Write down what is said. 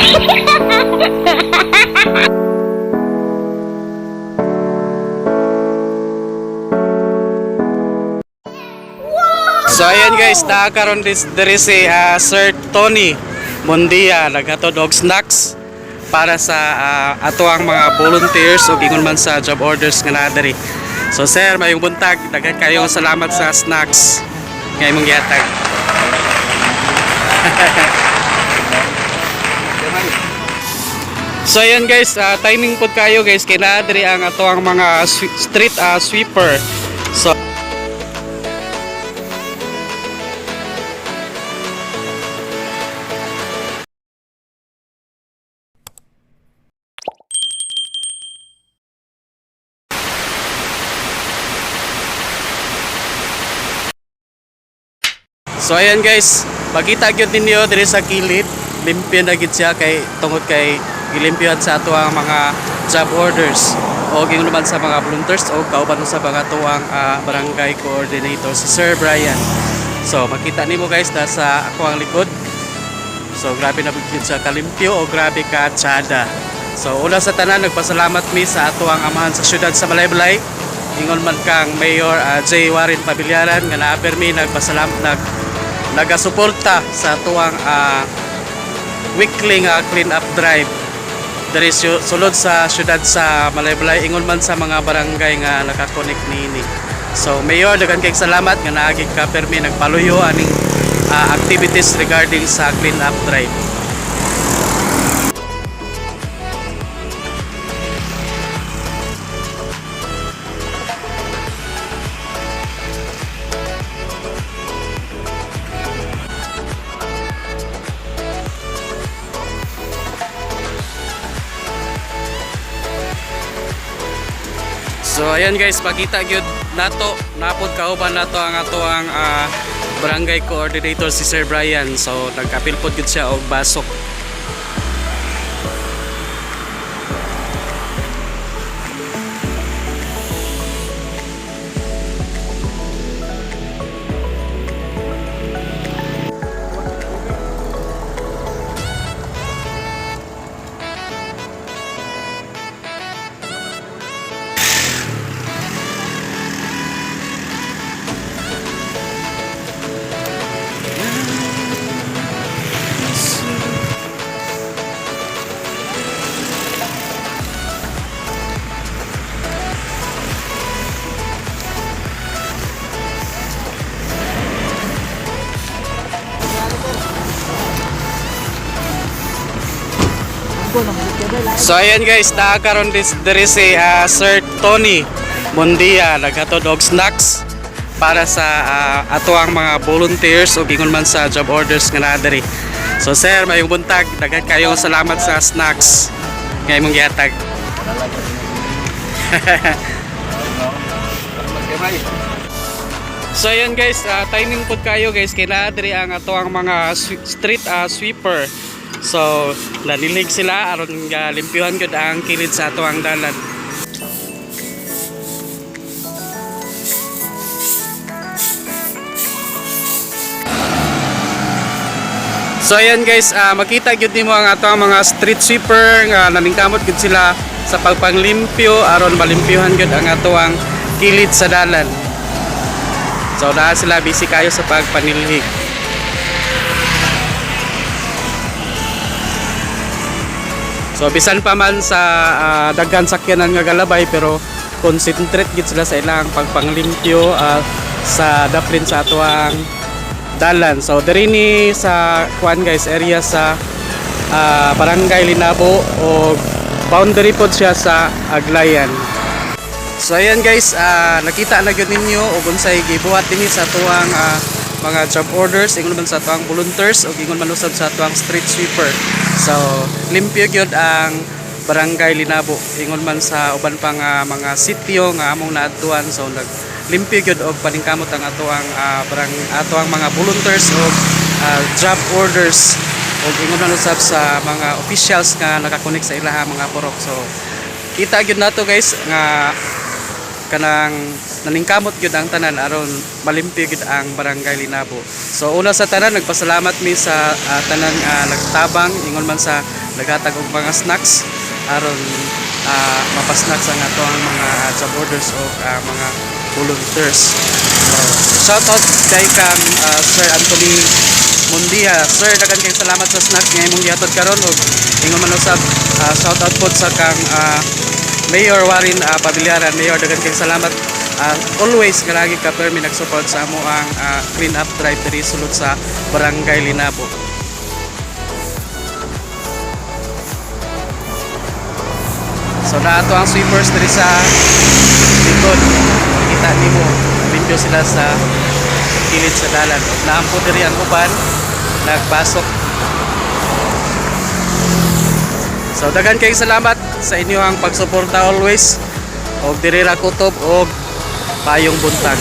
So ayan guys, nakakaroon diri si Sir Tony Mondia naghatod og snacks para sa ato ang mga volunteers o gingon man sa job orders nga naa diri. So sir, mayong buntag, daghan kayong salamat sa snacks nga imong gihatag. So ayan guys, timing pod kayo guys kay naa diri ang ato ang mga street sweeper. So ayan guys, makita gyud ninyo diri sa kilid, limpyo na gid siya kay tungod kay gilimpyohan sa ato ang mga job orders o gingon naman sa mga volunteers o kauban sa mga tuwang barangay coordinator si Sir Brian. So makita nimo guys na sa ako ang likod. So grabe na gid siya kalimpyo o grabe ka tsada. So una sa tanan nagpasalamat mi sa ato ang amahan sa syudad sa Malaybalay. Ingon man kang Mayor J. Warren Pabilyaran nga na-permi nagasuporta sa tuwang weekly clean up drive diri sulod sa syudad sa Malaybalay, ingon man sa mga barangay nga nakakonek niini. So Mayor, daghang kay salamat nga naagi ka permi nagpaluyo aning activities regarding sa clean up drive. So ayan guys, pakita gyud nato napod kauban nato ang ato ang barangay coordinator si Sir Brian. So nagkapil pod gyud siya og basok. So ayan guys, nakakaroon diri si Sir Tony Mondia naghatod og snacks para sa ato ang mga volunteers o gingon man sa job orders nga naa diri. So sir, mayong buntag, daghan kayong salamat sa snacks nga imong gihatag. So ayan guys, timing pod kayo guys kay naa diri ang ato ang mga street sweeper. So nanilig sila aron limpyuhan gyud ang kilid sa ato ang dalan. So ayan guys, makita gyud nimo ang ato ang mga street sweeper nga naningkamot gyud sila sa pagpanglimpyo aron malimpyuhan gyud ang ato ang kilid sa dalan. So naa sila busy kayo sa pagpanilhig. So bisan pa man sa daghan sakyanan nga galabay, pero concentrate gid sila sa ilang pagpanglimpyo sa daplin sa atuang dalan. So diri ni sa kuan guys, area sa Barangay Linabo o boundary pod siya sa Aglayan. So ayan guys, nakita na gyud ninyo og unsay gibuhat dinhi sa atuang mga job orders, ingon man sa atuang volunteers o ingon man usab sa atuang street sweeper. So limpyo gyud ang Barangay Linabo, ingon man sa uban pang mga sitio nga among naadtuan. So limpyo gyud og paningkamot ang atuang mga volunteers o job orders o ingon man usab sa mga officials nga nakakonek sa ilaha mga purok. So kita gyud nato guys nga kanang naningkamot gyud ang tanan aron malimpyo gyud ang Barangay Linabo. So una sa tanan, nagpasalamat mi sa tanan nagtabang, ingon man sa naghatag og mga snacks aron mapasnacks ang ato ang mga job orders o mga volunteers. So, shout out kay kang Sir Anthony Mundia. Sir, dagan kay salamat sa snacks nga imong gihatod karon og ingon man usab shout out po sa kang Mayor Warren Pabiliaran. Mayor, dagan kay salamat. Always nga lagi ka permi nagsupport sa amo ang clean up drive diri sulod sa Barangay Linabo. So naato ang sweepers diri sa likod. Kita nimo limpyo sila sa kilid sa dalan. Naampo diri ang uban nagpasok. So dagan kay salamat sa inyo ang pagsuporta always og diri ra kutob og payong buntag.